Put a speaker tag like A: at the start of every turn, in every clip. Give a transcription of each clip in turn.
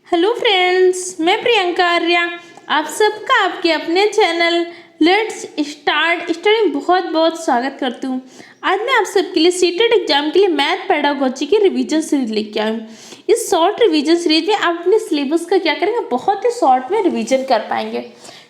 A: Hello friends, मैं प्रियंका आर्या आप सबका आपके अपने चैनल लेट्स स्टार्ट स्टडी में बहुत बहुत स्वागत करती हूँ। आज मैं आप सबके लिए सीटेट एग्जाम के लिए मैथ पेडागोजी की रिवीजन सीरीज लेके आई हूँ। इस शॉर्ट रिवीजन सीरीज में आप अपने सिलेबस का क्या करेंगे, बहुत ही शॉर्ट में रिवीजन कर पाएंगे,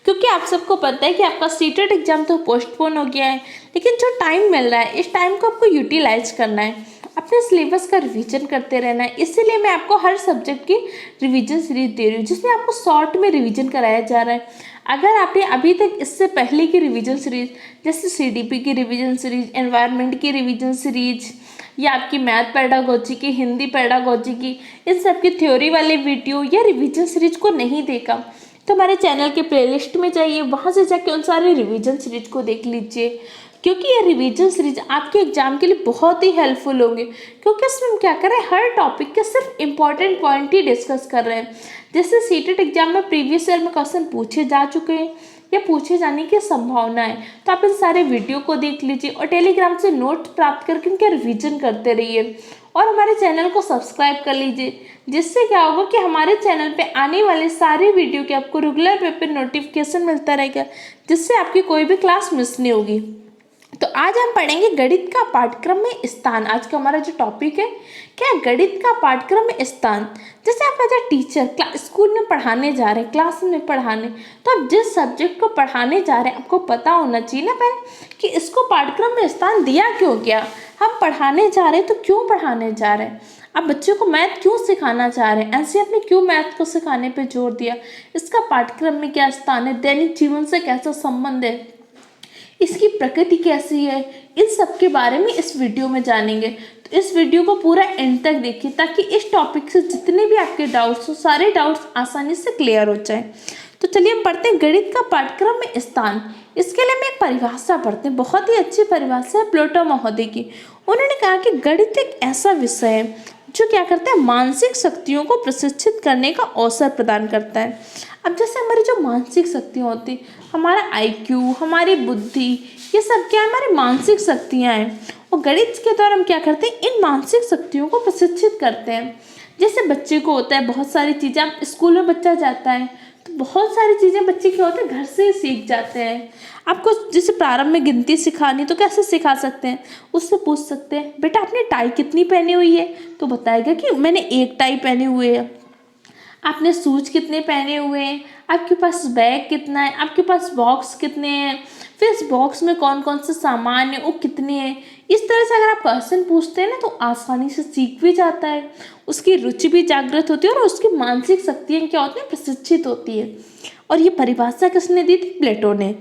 A: क्योंकि आप सबको पता है कि आपका सीटेट एग्जाम तो पोस्टपोन हो गया है, लेकिन जो टाइम मिल रहा है इस टाइम को आपको यूटिलाइज करना है, अपने सिलेबस का रिवीजन करते रहना है। इसीलिए मैं आपको हर सब्जेक्ट की रिवीजन सीरीज दे रही हूँ, जिसमें आपको शॉर्ट में रिवीजन कराया जा रहा है। अगर आपने अभी तक इससे पहले की रिवीजन सीरीज जैसे सीडीपी की रिवीजन सीरीज, एनवायरनमेंट की रिवीजन सीरीज या आपकी मैथ पेडागोजी की, हिंदी पेडागोजी की, इन सब की थ्योरी वाले वीडियो या रिवीजन सीरीज को नहीं देखा तो हमारे चैनल के प्लेलिस्ट में जाइए, वहाँ से जाके उन सारे रिवीजन सीरीज को देख लीजिए, क्योंकि ये रिवीजन सीरीज आपके एग्जाम के लिए बहुत ही हेल्पफुल होंगे। क्योंकि इसमें हम क्या कर रहे हैं, हर टॉपिक के सिर्फ इंपॉर्टेंट पॉइंट ही डिस्कस कर रहे हैं। जैसे सीटेट एग्जाम में प्रीवियस ईयर में क्वेश्चन पूछे जा चुके हैं या पूछे जाने की संभावना है, तो आप इन सारे वीडियो को देख लीजिए और टेलीग्राम से नोट प्राप्त करके उनके रिवीजन करते रहिए और हमारे चैनल को सब्सक्राइब कर लीजिए। जिससे क्या होगा कि हमारे चैनल पे आने वाले सारे वीडियो के आपको रेगुलर पेपर नोटिफिकेशन मिलता रहेगा, जिससे आपकी कोई भी क्लास मिस नहीं होगी। तो आज हम पढ़ेंगे गणित का पाठ्यक्रम में स्थान। आज का हमारा जो टॉपिक है क्या है, गणित का पाठ्यक्रम में स्थान। जैसे आप एज अ टीचर स्कूल में पढ़ाने जा रहे हैं, क्लास में पढ़ाने, तो आप जिस सब्जेक्ट को पढ़ाने जा रहे हैं आपको पता होना चाहिए ना पहले कि इसको पाठ्यक्रम में स्थान दिया क्यों गया। हम पढ़ाने जा रहे हैं तो क्यों पढ़ाने जा रहे हैं, आप बच्चों को मैथ क्यों सिखाना चाह रहे हैं, एनसीईआरटी ने क्यों मैथ को सिखाने पे जोर दिया, इसका पाठ्यक्रम में क्या स्थान है, दैनिक जीवन से कैसा संबंध है, इसकी प्रकृति कैसी है, इन सब के बारे में इस वीडियो में जानेंगे। तो इस वीडियो को पूरा एंड तक देखिए, ताकि इस टॉपिक से जितने भी आपके डाउट्स हो सारे डाउट्स आसानी से क्लियर हो जाए। तो चलिए हम पढ़ते हैं गणित का पाठ्यक्रम में स्थान। इसके लिए हम एक परिभाषा पढ़ते हैं, बहुत ही अच्छी परिभाषा है प्लेटो महोदय की। उन्होंने कहा कि गणित एक ऐसा विषय है जो क्या करता है, मानसिक शक्तियों को प्रशिक्षित करने का अवसर प्रदान करता है। अब जैसे हमारी जो मानसिक शक्तियाँ होती हैं, हमारा आईक्यू, हमारी बुद्धि, ये सब क्या हमारी मानसिक शक्तियाँ हैं, और गणित के द्वारा हम क्या करते हैं, इन मानसिक शक्तियों को प्रशिक्षित करते हैं। जैसे बच्चे को होता है बहुत सारी चीज़ें, आप स्कूल में बच्चा जाता है तो बहुत सारी चीज़ें बच्चे क्या होते हैं घर से ही सीख जाते हैं। आपको जैसे प्रारंभ में गिनती सिखानी तो कैसे सिखा सकते हैं, उससे पूछ सकते हैं बेटा आपने टाई कितनी पहनी हुई है, तो बताएगा कि मैंने एक टाई पहने हुए है। आपने शूज कितने पहने हुए हैं, आपके पास बैग कितना है, आपके पास बॉक्स कितने हैं, फिर इस बॉक्स में कौन कौन से सामान है वो कितने हैं। इस तरह से अगर आप क्वेश्चन पूछते हैं ना तो आसानी से सीख भी जाता है, उसकी रुचि भी जागृत होती है और उसकी मानसिक शक्तियाँ क्या होती हैं, प्रशिक्षित होती है। और ये परिभाषा किसने दी थी, प्लेटो ने।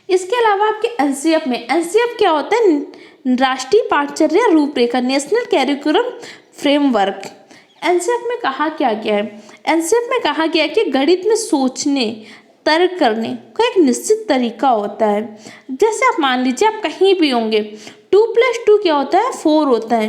A: इसके अलावा आपके एनसीएफ में, एनसीएफ क्या होता है, राष्ट्रीय पाठचर्या रूपरेखा, नेशनल कैरिकुलम फ्रेमवर्क। एनसीएफ में कहा क्या गया है, एनसीएफ में कहा गया है कि गणित में सोचने तर्क करने का एक निश्चित तरीका होता है। जैसे आप मान लीजिए आप कहीं भी होंगे, 2+2 क्या होता है, 4 होता है।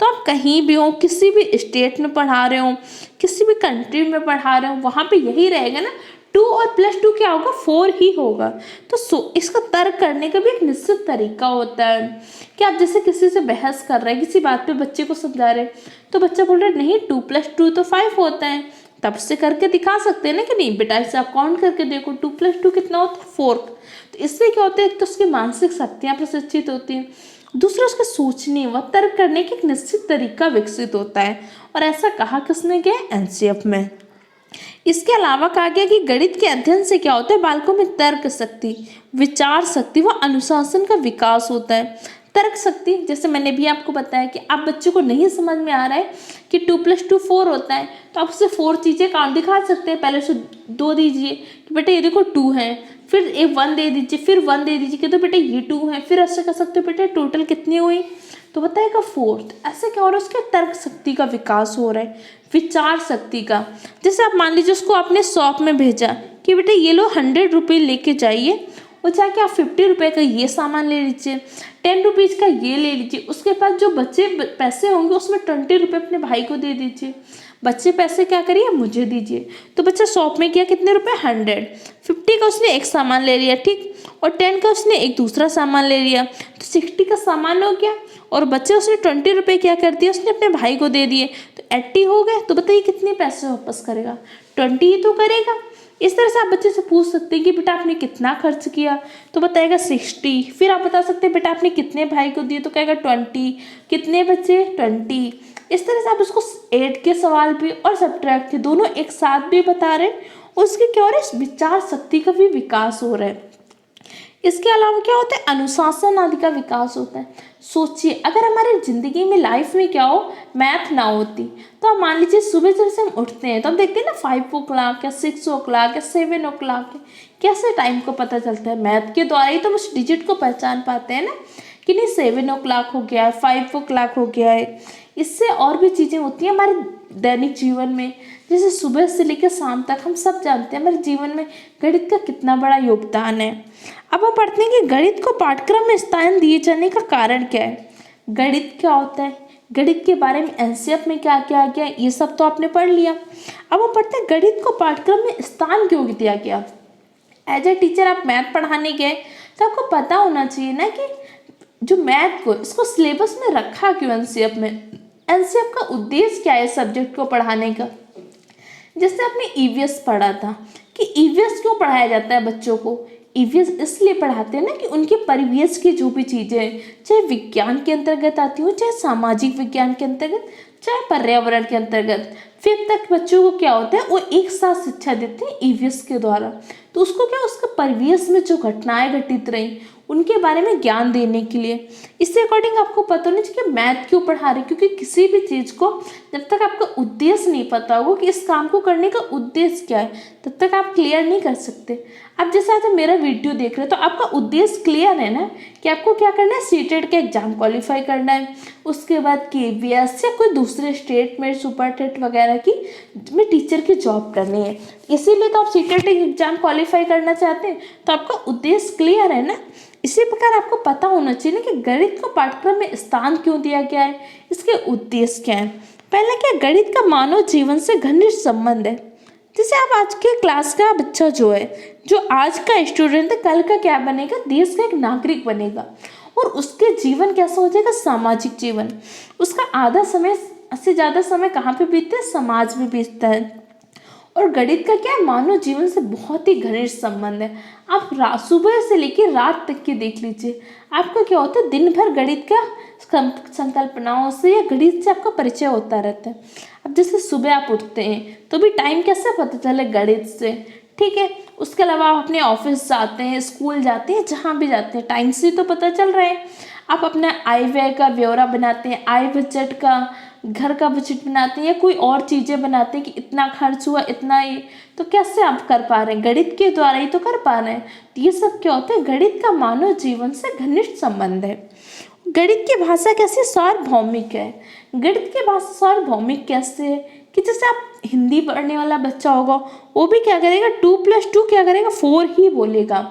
A: तो आप कहीं भी हो, किसी भी स्टेट में पढ़ा रहे हो, किसी भी कंट्री में पढ़ा रहे हो, वहाँ पे यही रहेगा ना, 2 और +2 क्या होगा, 4 ही होगा। तो इसका तर्क करने का भी एक निश्चित तरीका होता है कि आप जैसे किसी से बहस कर रहे हैं, किसी बात पे बच्चे को समझा रहे हैं, तो बच्चा बोल रहा है नहीं 2+2 तो 5 होता है, तब से करके दिखा सकते हैं ना कि नहीं बेटा इसे आप काउंट करके देखो 2+2 कितना होता है, 4। तो इससे क्या होता है, एक तो उसकी मानसिक शक्तियाँ प्रशिक्षित होती हैं, दूसरा उसके सोचने व तर्क करने का एक निश्चित तरीका विकसित होता है। और ऐसा कहा किसने गया, एनसीएफ में। इसके अलावा कहा गया कि गणित के अध्ययन से क्या होता है, बालकों में तर्क शक्ति, विचार शक्ति व अनुशासन का विकास होता है। तर्क शक्ति, जैसे मैंने भी आपको बताया कि आप बच्चे को नहीं समझ में आ रहा है कि 2+2 4 होता है, तो आप उसे 4 चीज़ें काउंट दिखा सकते हैं। पहले उसे 2 दीजिए कि बेटा ये देखो 2 है, फिर एक 1 दे दीजिए, फिर 1 दे दीजिए कि तो बेटा ये 2 है, फिर ऐसे कर सकते हो बेटा टोटल कितनी हुई, तो बताएगा 4। तो ऐसे क्या हो रहा है, उसके तर्क शक्ति का विकास हो रहा है, विचार शक्ति का। जैसे आप मान लीजिए उसको आपने शॉप में भेजा कि बेटा ये लो 100 रुपये लेके जाइए और जाके आप 50 रुपये का ये सामान ले लीजिए। ₹10 का ये ले लीजिए। उसके बाद जो बच्चे पैसे होंगे उसमें ₹20 अपने भाई को दे दीजिए। बच्चे पैसे क्या करिए, मुझे दीजिए। तो बच्चा शॉप में किया कितने रुपए, 100। 50 का उसने एक सामान ले लिया, ठीक, और 10 का उसने एक दूसरा सामान ले लिया, तो 60 का सामान हो गया। और बच्चे उसने ₹20 क्या कर दिया, उसने अपने भाई को दे दिए, तो 80 हो गए। तो बताइए कितने पैसे वापस करेगा, 20 ही तो करेगा। इस तरह से आप बच्चे से पूछ सकते हैं कि बेटा आपने कितना खर्च किया, तो बताएगा 60। फिर आप बता सकते हैं बेटा आपने कितने भाई को दिए, तो कहेगा 20। कितने बच्चे, 20। इस तरह से आप उसको ऐड के सवाल भी और सब्ट्रैक्ट के दोनों एक साथ भी बता रहे हैं। उसके क्या हो रहा है, विचार शक्ति का भी विकास हो रहा है। इसके अलावा क्या होता है, अनुशासन आदि का विकास होता है। सोचिए अगर हमारे ज़िंदगी में लाइफ में क्या हो, मैथ ना होती, तो आप मान लीजिए सुबह जैसे हम उठते हैं तो हम देखते हैं ना 5 o'clock या 6 o'clock या 7 o'clock, कैसे टाइम को पता चलता है, मैथ के द्वारा ही तो उस डिजिट को पहचान पाते हैं ना कि नहीं 7 o'clock हो गया है, 5 o'clock हो गया है। इससे और भी चीज़ें होती हैं हमारे दैनिक जीवन में, जैसे सुबह से लेकर शाम तक हम सब जानते हैं हमारे जीवन में गणित का कितना बड़ा योगदान है। अब हम पढ़ते हैं कि गणित को पाठ्यक्रम में स्थान दिए जाने का कारण क्या है। गणित क्या होता है, गणित के बारे में एनसीईआरटी में क्या क्या गया, ये सब तो आपने पढ़ लिया। अब हम पढ़ते हैं गणित को पाठ्यक्रम में स्थान क्यों दिया गया। एज ए टीचर आप मैथ पढ़ाने गए तो आपको पता होना चाहिए ना कि जो मैथ को इसको सिलेबस में रखा क्यों एनसीईआरटी में, एनसीईआरटी का उद्देश्य क्या है सब्जेक्ट को पढ़ाने का। जैसे आपने ईवीएस पढ़ा था कि ईवीएस क्यों पढ़ाया जाता है बच्चों को, ईवीएस इसलिए पढ़ाते हैं ना कि उनके परिवेश की जो भी चीज़ें हैं, चाहे विज्ञान के अंतर्गत आती हो, चाहे सामाजिक विज्ञान के अंतर्गत, चाहे पर्यावरण के अंतर्गत, 5th तक बच्चों को क्या होता है वो एक साथ शिक्षा देते हैं ईवीएस के द्वारा। तो उसको क्या, उसका परिवेश में जो घटनाएं घटित रही उनके बारे में ज्ञान देने के लिए। इससे अकॉर्डिंग आपको पता होना चाहिए कि मैथ क्यों पढ़ा रहे, क्योंकि किसी भी चीज़ को जब तक आपका उद्देश्य नहीं पता होगा कि इस काम को करने का उद्देश्य क्या है, तब तक आप क्लियर नहीं कर सकते। अब जैसे आज मेरा वीडियो देख रहे हो तो आपका उद्देश्य क्लियर है ना कि आपको क्या करना है, सीटेट का एग्जाम क्वालिफाई करना है, उसके बाद केवीएस या कोई दूसरे स्टेट में सुपर टेट वगैरह की में टीचर की जॉब करनी है। इसीलिए तो आप सीटेट एग्जाम क्वालिफाई करना चाहते हैं, तो आपका उद्देश्य क्लियर है ना। इसी प्रकार आपको पता होना चाहिए ना कि गणित को पाठ्यक्रम में स्थान क्यों दिया गया है, इसके उद्देश्य क्या है। पहला क्या, गणित का मानव जीवन से घनिष्ठ संबंध है। जैसे आप आज के क्लास का बच्चा जो है, जो आज का स्टूडेंट है, कल का क्या बनेगा, देश का एक नागरिक बनेगा, और उसके जीवन कैसा हो जाएगा, सामाजिक जीवन। उसका आधा समय से ज़्यादा समय कहाँ पे बीतता है, समाज में बीतता है। और गणित का क्या है, मानव जीवन से बहुत ही घनिष्ठ संबंध है। आप सुबह से लेकर रात तक के देख लीजिए, आपका क्या होता है, दिन भर गणित का संकल्पनाओं से या गणित से आपका परिचय होता रहता है। अब जैसे सुबह आप उठते हैं तो भी टाइम कैसे पता चले, गणित से, ठीक है। उसके अलावा आप अपने ऑफिस जाते हैं, स्कूल जाते हैं, जहाँ भी जाते हैं टाइम से तो पता चल रहा है। आप अपना आय व्यय का ब्यौरा बनाते हैं, आय बजट का, घर का बजट बनाते हैं या कोई और चीज़ें बनाते हैं कि इतना खर्च हुआ, इतना ये, तो कैसे आप कर पा रहे हैं, गणित के द्वारा ही तो कर पा रहे हैं। तो ये सब क्या होता है, गणित का मानव जीवन से घनिष्ठ संबंध है। गणित की भाषा कैसी, सार्वभौमिक है। गणित की भाषा सार्वभौमिक कैसे है कि जैसे आप हिंदी पढ़ने वाला बच्चा होगा वो भी क्या करेगा, 2+2 क्या करेगा, 4 ही बोलेगा।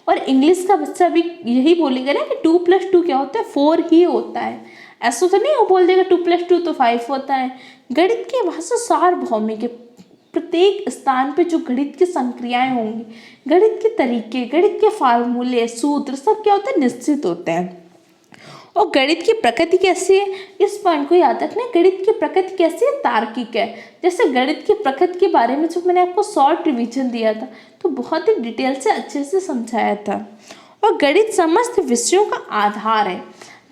A: और इंग्लिश का बच्चा भी यही बोलेगा ना कि 2+2 क्या होता है, 4 ही होता है। ऐसा तो नहीं वो बोल देगा 2+2 तो 5 होता है। गणित की भाषा सार्वभौमिक है। प्रत्येक स्थान पे जो गणित की संक्रियाएं होंगी, गणित के तरीके, गणित के फार्मूले, सूत्र सब क्या होते हैं, निश्चित होते हैं। और गणित की प्रकृति कैसी है, इस पॉइंट को याद रखना, गणित की प्रकृति कैसी है, तार्किक है। जैसे गणित की प्रकृति के बारे में जब मैंने आपको शॉर्ट रिवीजन दिया था तो बहुत ही डिटेल से अच्छे से समझाया था। और गणित समस्त विषयों का आधार है।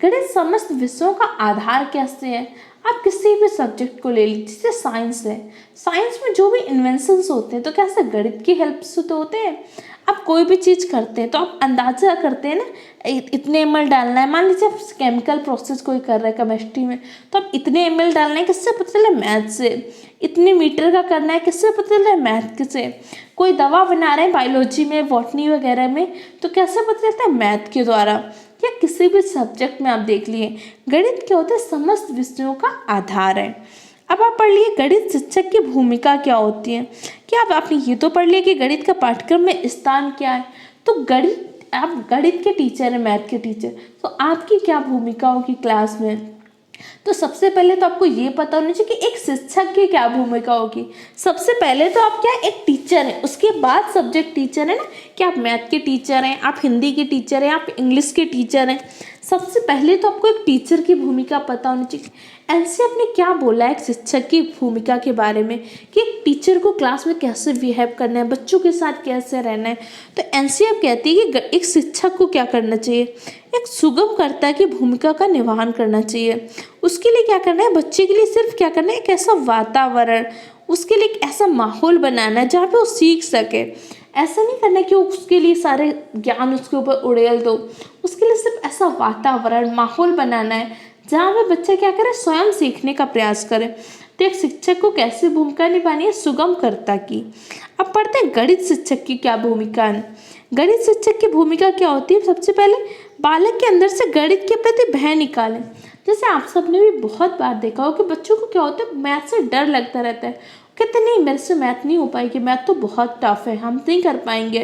A: गणित समस्त विषयों का आधार कैसे है, आप किसी भी सब्जेक्ट को ले लीजिए, जैसे साइंस है, साइंस में जो भी इन्वेंशंस होते हैं तो कैसे गणित की हेल्प से तो होते हैं। आप कोई भी चीज़ करते हैं तो आप अंदाजा करते हैं ना, इतने ml डालना है, मान लीजिए आप केमिकल प्रोसेस कोई कर रहे हैं केमिस्ट्री में, तो आप इतने ml डालना है, किससे पता चला, मैथ से। इतने मीटर का करना है, किससे पता चल रहा है, मैथ से। कोई दवा बना रहे हैं बायोलॉजी में, बॉटनी वगैरह में, तो कैसे पता चलता है, मैथ के द्वारा। या किसी भी सब्जेक्ट में आप देख लिए, गणित क्या होता है, समस्त विषयों का आधार है। अब आप पढ़ लिए गणित शिक्षक की भूमिका क्या होती है। क्या अब आपने ये तो पढ़ लिया कि गणित का पाठ्यक्रम में स्थान क्या है, तो गणित आप गणित के टीचर हैं, मैथ के टीचर, तो आपकी क्या भूमिका होगी क्लास में। तो सबसे पहले तो आपको ये पता होना चाहिए कि एक शिक्षक की क्या भूमिका होगी। सबसे पहले तो आप क्या एक टीचर हैं, उसके बाद सब्जेक्ट टीचर है ना, कि आप मैथ के टीचर हैं, आप हिंदी के टीचर हैं, आप इंग्लिश के टीचर हैं। सबसे पहले तो आपको एक टीचर की भूमिका पता होनी चाहिए। एनसीईआरटी ने क्या बोला है एक शिक्षक की भूमिका के बारे में, कि एक टीचर को क्लास में कैसे बिहेव करना है, बच्चों के साथ कैसे रहना है। तो एनसीईआरटी कहती है कि एक शिक्षक को क्या करना चाहिए, एक सुगमकर्ता की भूमिका का निर्वहन करना चाहिए। उसके लिए क्या करना है, बच्चे के लिए सिर्फ क्या करना है, एक ऐसा वातावरण, उसके लिए एक ऐसा माहौल बनाना है जहाँ पे वो सीख सके। ऐसा नहीं करना कि उसके लिए सारे ज्ञान उसके ऊपर उड़ेल दो, उसके लिए सिर्फ ऐसा वातावरण, माहौल बनाना है जहाँ पे बच्चा क्या करे, स्वयं सीखने का प्रयास करे। तो एक शिक्षक को कैसे भूमिका निभानी है, सुगमकर्ता की। अब पढ़ते हैं गणित शिक्षक की क्या भूमिका है। गणित शिक्षक की भूमिका क्या होती है, सबसे पहले बालक के अंदर से गणित के प्रति भय निकालें। जैसे आप सबने भी बहुत बार देखा हो कि बच्चों को क्या होता है, मैथ से डर लगता रहता है, कहते नहीं मेरे से मैथ नहीं हो पाएगी, मैथ तो बहुत टफ है, हम नहीं कर पाएंगे।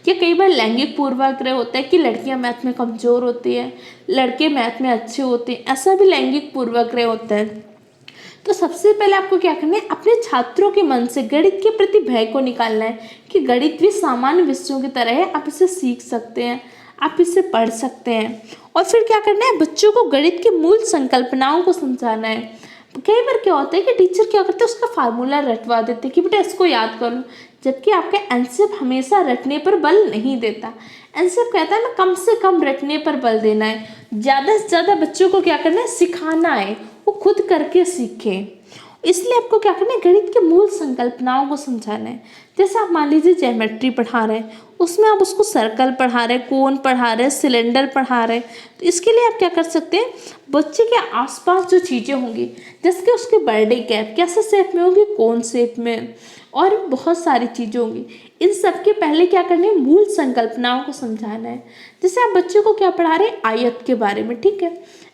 A: या कई बार लैंगिक पूर्वाग्रह होता है कि लड़कियां मैथ में कमज़ोर होती है, लड़के मैथ में अच्छे होते हैं, ऐसा भी लैंगिक पूर्वाग्रह होता है। तो सबसे पहले आपको क्या करना है, अपने छात्रों के मन से गणित के प्रति भय को निकालना है कि गणित भी सामान्य विषयों की तरह है, आप इसे सीख सकते हैं, आप इसे पढ़ सकते हैं। और फिर क्या करना है, बच्चों को गणित की मूल संकल्पनाओं को समझाना है। कई बार क्या होता है कि टीचर क्या करते हैं, उसका फार्मूला रटवा देते हैं कि बेटा इसको याद कर लो, जबकि आपका एनसीईआरटी हमेशा रटने पर बल नहीं देता। एनसीईआरटी कहता है ना, कम से कम रटने पर बल देना है, ज़्यादा से ज़्यादा बच्चों को क्या करना है, सिखाना है, वो खुद करके सीखें। इसलिए आपको क्या करना है, गणित के मूल संकल्पनाओं को समझाना है। जैसे आप मान लीजिए ज्योमेट्री पढ़ा रहे हैं, उसमें आप उसको सर्कल पढ़ा रहे हैं, कोन पढ़ा रहे हैं, सिलेंडर पढ़ा रहे हैं, तो इसके लिए आप क्या कर सकते हैं, बच्चे के आसपास जो चीज़ें होंगी, जैसे कि उसके बर्थडे कैप कैसे शेप में होगी, कौन शेप में, और बहुत सारी चीज़ें होंगी, इन सब के पहले क्या करना है, मूल संकल्पनाओं को समझाना है। जैसे आप बच्चे को क्या पढ़ा रहे हैं, आयत के बारे में, ठीक है।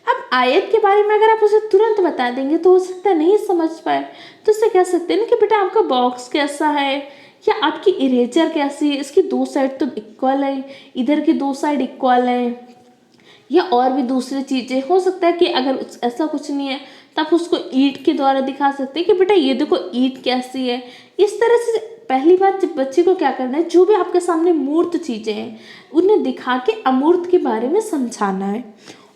A: अब आयत के बारे में अगर आप उसे तुरंत बता देंगे तो हो सकता है नहीं समझ पाए, तो उससे कह सकते हैं ना कि बेटा आपका बॉक्स कैसा है, या आपकी इरेजर कैसी है, इसकी दो साइड तो इक्वल है, इधर की दो साइड इक्वल है, या और भी दूसरी चीज़ें। हो सकता है कि अगर ऐसा कुछ नहीं है तो आप उसको ईंट के द्वारा दिखा सकते हैं कि बेटा ये देखो ईंट कैसी है। इस तरह से पहली बात, जब बच्चे को क्या करना है, जो भी आपके सामने मूर्त चीज़ें हैं उन्हें दिखा के अमूर्त के बारे में समझाना है।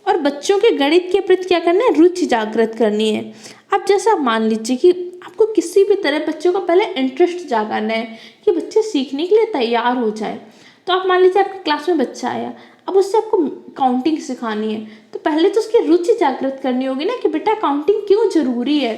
A: और बच्चों के गणित के प्रति क्या करना है, रुचि जागृत करनी है। अब जैसे आप मान लीजिए कि आपको किसी भी तरह बच्चों का पहले इंटरेस्ट जागाना है कि बच्चे सीखने के लिए तैयार हो जाए। तो आप मान लीजिए आपकी क्लास में बच्चा आया, अब उससे आपको काउंटिंग सिखानी है, तो पहले तो उसकी रुचि जागृत करनी होगी ना कि बेटा काउंटिंग क्यों ज़रूरी है।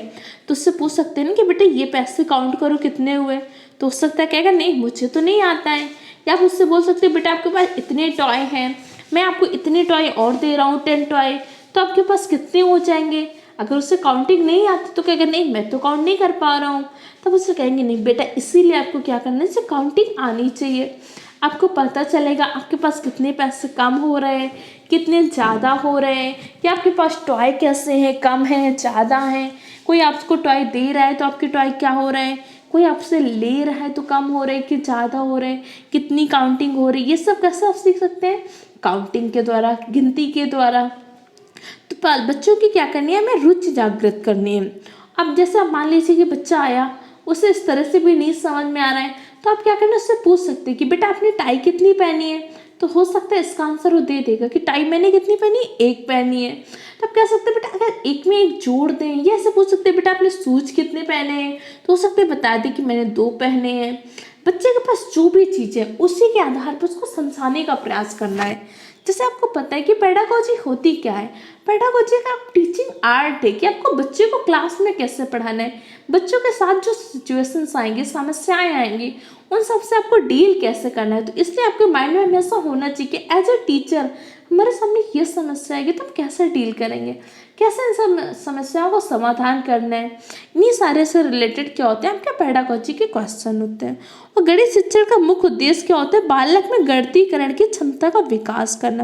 A: तो उससे पूछ सकते हैं ना कि बेटा ये पैसे काउंट करो कितने हुए, तो हो सकता है कहेगा नहीं मुझे तो नहीं आता है। या आप उससे बोल सकते हैं बेटा आपके पास इतने टॉय हैं, मैं आपको इतने टॉय और दे रहा हूँ 10 टॉय, तो आपके पास कितने हो जाएंगे। अगर उससे काउंटिंग नहीं आती तो कहेगा नहीं मैं तो काउंट नहीं कर पा रहा हूँ, तब उससे कहेंगे नहीं बेटा इसीलिए आपको क्या करना है, इससे काउंटिंग आनी चाहिए। आपको पता चलेगा आपके पास कितने पैसे कम हो रहे हैं, कितने ज़्यादा हो रहे हैं, या आपके पास टॉय कैसे हैं, कम हैं, ज़्यादा हैं। कोई आपको टॉय दे रहा है तो आपके टॉय क्या हो रहे हैं, कोई आपसे ले रहा है तो कम हो रहे हैं कि ज़्यादा हो रहे हैं, कितनी काउंटिंग हो रही है, ये सब कैसे आप सीख सकते हैं, काउंटिंग के द्वारा, गिनती के द्वारा। तो बच्चों की क्या करनी है, हमें रुचि जागृत करनी है। अब जैसे आप मान लीजिए कि बच्चा आया, उसे इस तरह से भी नहीं समझ में आ रहा है, तो आप क्या करना, उससे पूछ सकते हैं कि बेटा आपने टाई कितनी पहनी है। तो हो सकता है इसका आंसर वो दे देगा कि टाई मैंने कितनी पहनी, एक पहनी है। तो आप कह सकते हैं बेटा अगर एक में एक जोड़ दें, या ऐसे पूछ सकते हैं बेटा आपने शूज कितने पहने हैं, तो हो सकता है बता दे कि मैंने 2 पहने हैं। बच्चे के पास जो भी चीज़ है उसी के आधार पर उसको समझाने का प्रयास करना है। जैसे आपको पता है कि पेडागोजी होती क्या है, पेडागोजी का टीचिंग आर्ट है कि आपको बच्चे को क्लास में कैसे पढ़ाना है, बच्चों के साथ जो सिचुएशंस आएंगी, समस्याएं आएंगी, उन सब से आपको डील कैसे करना है। तो इसलिए आपके माइंड में हमेशा होना चाहिए कि एज ए टीचर हमारे सामने ये समस्या आएगी तो हम कैसे डील करेंगे, कैसे इन सब समस्याओं को समाधान करना है। इन्हीं सारे से रिलेटेड क्या होते हैं, आपके पेडागोजी के क्वेश्चन होते हैं। और गणित शिक्षण का मुख्य उद्देश्य क्या होता है, बालक में गणितीकरण की क्षमता का विकास करना।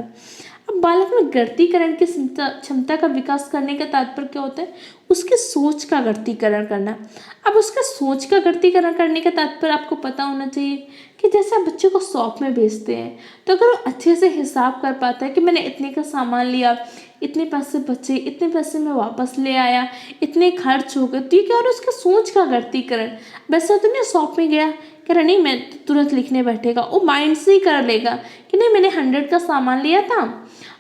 A: अब बालक में गणितीकरण की क्षमता का विकास करने का तात्पर्य क्या होता है? उसकी सोच का गणितीकरण करना। अब उसका सोच का गणितीकरण करने का तात्पर्य आपको पता होना चाहिए कि जैसे आप बच्चे को शॉप में भेजते हैं, तो अगर वो अच्छे से हिसाब कर पाता है कि मैंने इतने का सामान लिया, इतने पैसे बचे, इतने पैसे मैं वापस ले आया, इतने खर्च हो गए, तो ये क्या हो रहा है? उसका सोच का गणितीकरण। वैसे तो नहीं, शॉप में गया, कह रहा नहीं मैं तुरंत लिखने बैठेगा, वो माइंड से ही कर लेगा कि नहीं मैंने 100 का सामान लिया था,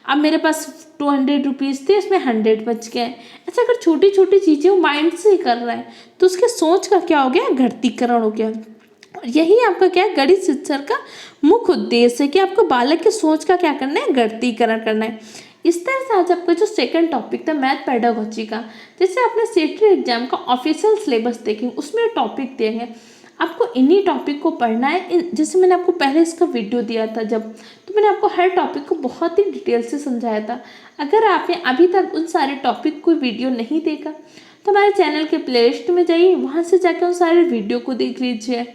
A: अब मेरे पास 200 रुपीज़ थे, इसमें 100 बच गए। ऐसा अगर छोटी छोटी चीज़ें वो माइंड से ही कर रहा है तो उसके सोच का क्या हो गया? गणितीकरण हो गया। और यही आपका क्या है? गणित शिक्षा का मुख्य उद्देश्य है कि आपको बालक की सोच का क्या करना है? गणितीकरण करना है। इस तरह से आज आपका जो सेकंड टॉपिक था मैथ पेडागोजी का, जैसे आपने सेटेड एग्जाम का ऑफिशियल सिलेबस देखेंगे उसमें टॉपिक दिए हैं, आपको इन्हीं टॉपिक को पढ़ना है। जैसे मैंने आपको पहले इसका वीडियो दिया था जब, तो मैंने आपको हर टॉपिक को बहुत ही डिटेल से समझाया था। अगर आपने अभी तक उन सारे टॉपिक को वीडियो नहीं देखा तो हमारे चैनल के प्लेलिस्ट में जाइए, वहाँ से जाकर उन सारे वीडियो को देख लीजिए।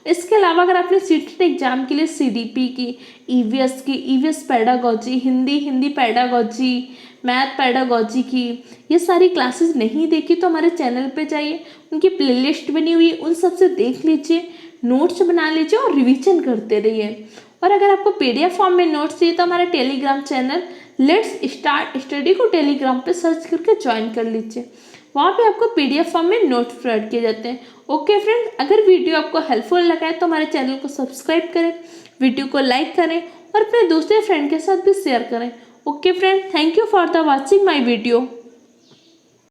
A: इसके अलावा अगर आपने सीटेड एग्जाम के लिए सीडीपी की, ईवीएस की, EVS pedagogy, Hindi pedagogy, math pedagogy की ये सारी क्लासेस नहीं देखी तो हमारे चैनल पे जाइए, उनकी प्लेलिस्ट बनी हुई है, उन सब से देख लीजिए, नोट्स बना लीजिए और रिवीजन करते रहिए। और अगर आपको पीडीएफ फॉर्म में नोट्स चाहिए तो हमारे Telegram channel let's start study को टेलीग्राम पे सर्च करके ज्वाइन कर लीजिए, वहाँ पे आपको पीडीएफ फॉर्म में नोट्स प्रोवाइड किए जाते हैं। ओके फ्रेंड, अगर वीडियो आपको हेल्पफुल लगा है तो हमारे चैनल को सब्सक्राइब करें, वीडियो को लाइक करें और अपने दूसरे फ्रेंड के साथ भी शेयर करें। Okay friend, thank you for the watching my video.